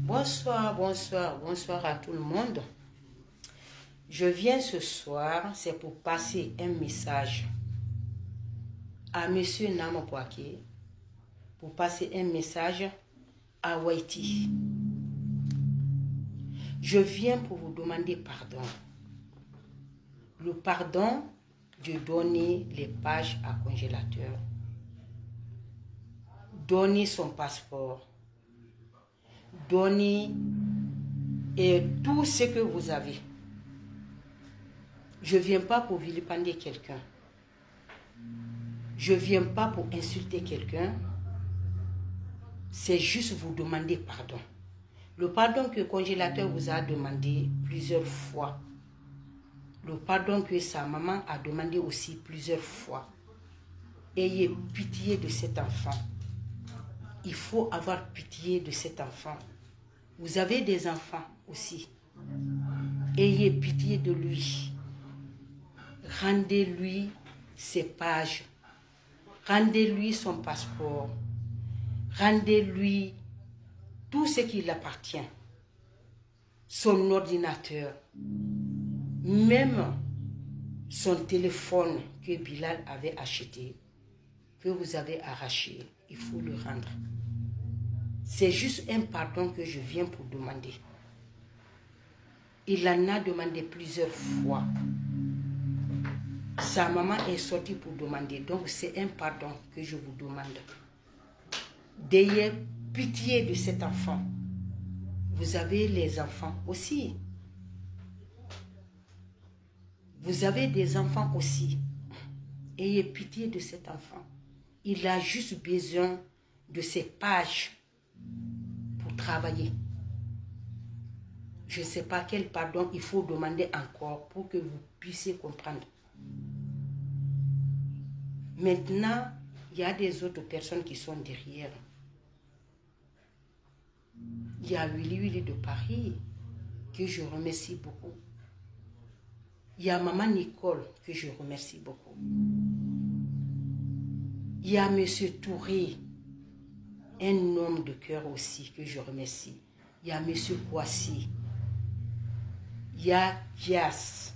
Bonsoir, bonsoir, bonsoir à tout le monde. Je viens ce soir, c'est pour passer un message à Monsieur Nama Bouaké, pour passer un message à Waiti. Je viens pour vous demander pardon. Le pardon de donner les pages à congélateur, donner son passeport, donner tout ce que vous avez. Je ne viens pas pour vilipender quelqu'un. Je ne viens pas pour insulter quelqu'un. C'est juste vous demander pardon. Le pardon que le congélateur vous a demandé plusieurs fois. Le pardon que sa maman a demandé aussi plusieurs fois. Ayez pitié de cet enfant. Il faut avoir pitié de cet enfant. Vous avez des enfants aussi. Ayez pitié de lui. Rendez-lui ses pages. Rendez-lui son passeport. Rendez-lui tout ce qui lui appartient. Son ordinateur. Même son téléphone que Bilal avait acheté, que vous avez arraché, il faut le rendre. C'est juste un pardon que je viens pour demander. Il en a demandé plusieurs fois. Sa maman est sortie pour demander. Donc c'est un pardon que je vous demande. D'ayez pitié de cet enfant. Vous avez les enfants aussi. Vous avez des enfants aussi. Ayez pitié de cet enfant. Il a juste besoin de ces pages pour travailler. Je ne sais pas quel pardon il faut demander encore pour que vous puissiez comprendre. Maintenant, il y a des autres personnes qui sont derrière. Il y a Willy de Paris, que je remercie beaucoup. Il y a Maman Nicole, que je remercie beaucoup. Il y a Monsieur Touré, un homme de cœur aussi, que je remercie. Il y a Monsieur Kouassi. Il y a Kias.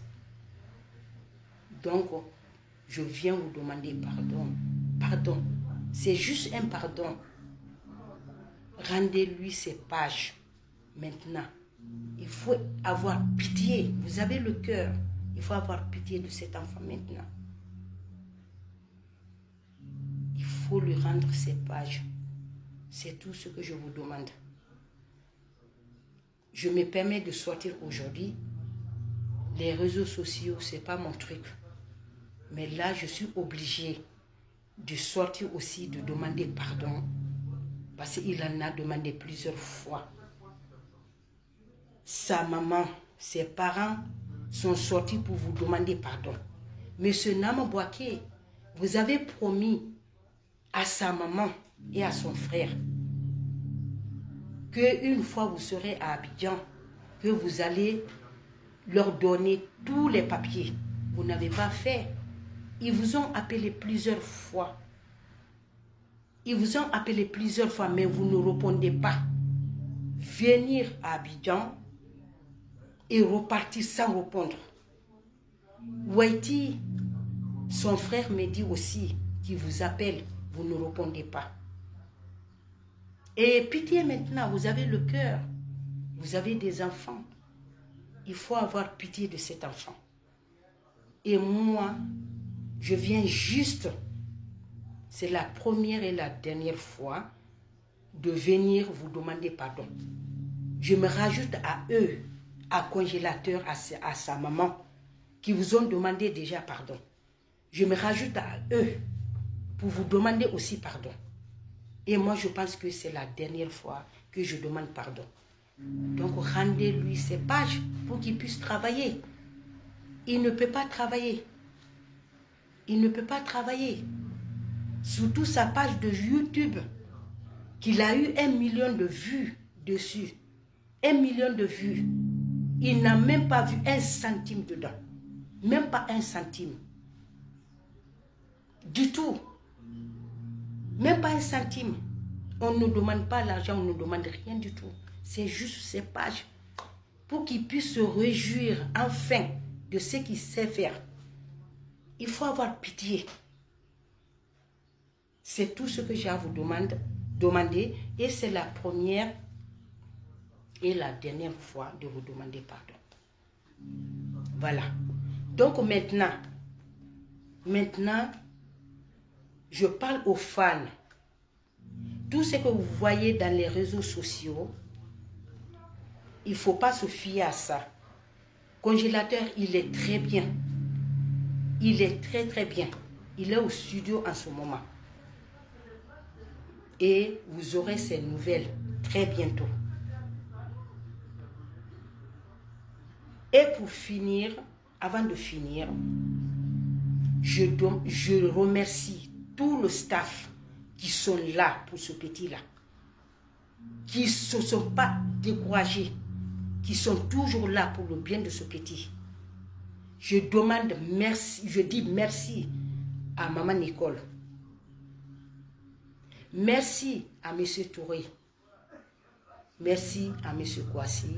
Donc, je viens vous demander pardon. Pardon. C'est juste un pardon. Rendez-lui ses pages. Maintenant, il faut avoir pitié. Vous avez le cœur. Il faut avoir pitié de cet enfant maintenant. Il faut lui rendre ses pages. C'est tout ce que je vous demande. Je me permets de sortir aujourd'hui. Les réseaux sociaux, ce n'est pas mon truc. Mais là, je suis obligée de sortir aussi, de demander pardon. Parce qu'il en a demandé plusieurs fois. Sa maman, ses parents sont sortis pour vous demander pardon. Monsieur Nama Bouaké, vous avez promis à sa maman et à son frère qu'une fois vous serez à Abidjan, que vous allez leur donner tous les papiers. Vous n'avez pas fait. Ils vous ont appelé plusieurs fois. Ils vous ont appelé plusieurs fois, mais vous ne répondez pas. Venir à Abidjan et repartir sans répondre. Waiti, son frère me dit aussi qu'il vous appelle, vous ne répondez pas. Et pitié maintenant, vous avez le cœur, vous avez des enfants. Il faut avoir pitié de cet enfant. Et moi, je viens juste, c'est la première et la dernière fois de venir vous demander pardon. Je me rajoute à eux, à congélateur, à sa maman, qui vous ont demandé déjà pardon. Je me rajoute à eux pour vous demander aussi pardon. Et moi, je pense que c'est la dernière fois que je demande pardon. Donc, rendez-lui ses pages pour qu'il puisse travailler. Il ne peut pas travailler. Il ne peut pas travailler. Surtout sa page de YouTube, qu'il a eu 1 million de vues dessus. 1 million de vues. Il n'a même pas vu 1 centime dedans. Même pas 1 centime. Du tout. Même pas 1 centime. On ne demande pas l'argent, on ne demande rien du tout. C'est juste ces pages pour qu'il puisse se réjouir enfin de ce qu'il sait faire. Il faut avoir pitié. C'est tout ce que j'ai à vous demander et c'est la première et la dernière fois de vous demander pardon. Voilà. Donc maintenant, je parle aux fans. Tout ce que vous voyez dans les réseaux sociaux, il ne faut pas se fier à ça. Congélateur, il est très bien. Il est très très bien. Il est au studio en ce moment. Et vous aurez ces nouvelles très bientôt. Et pour finir, avant de finir, je remercie tout le staff qui sont là pour ce petit-là. Qui ne se sont pas découragés. Qui sont toujours là pour le bien de ce petit. Je demande merci, je dis merci à Maman Nicole. Merci à M. Touré. Merci à M. Kouassi.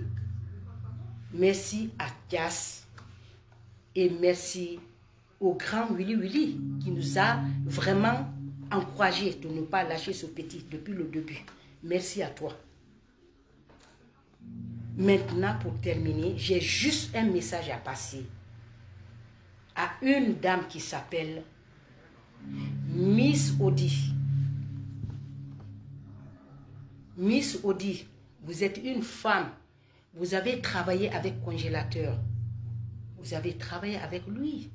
Merci à Thias. Et merci au grand Willy Willy qui nous a vraiment encouragé de ne pas lâcher ce petit depuis le début. Merci à toi. Maintenant, pour terminer, j'ai juste un message à passer à une dame qui s'appelle Miss Odi. Miss Odi, vous êtes une femme. Vous avez travaillé avec Congélateur. Vous avez travaillé avec lui.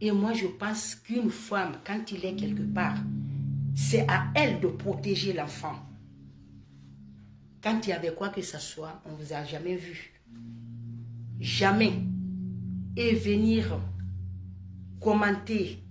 Et moi, je pense qu'une femme, quand il est quelque part, c'est à elle de protéger l'enfant. Quand il y avait quoi que ce soit, on ne vous a jamais vu. Jamais. Et venir commenter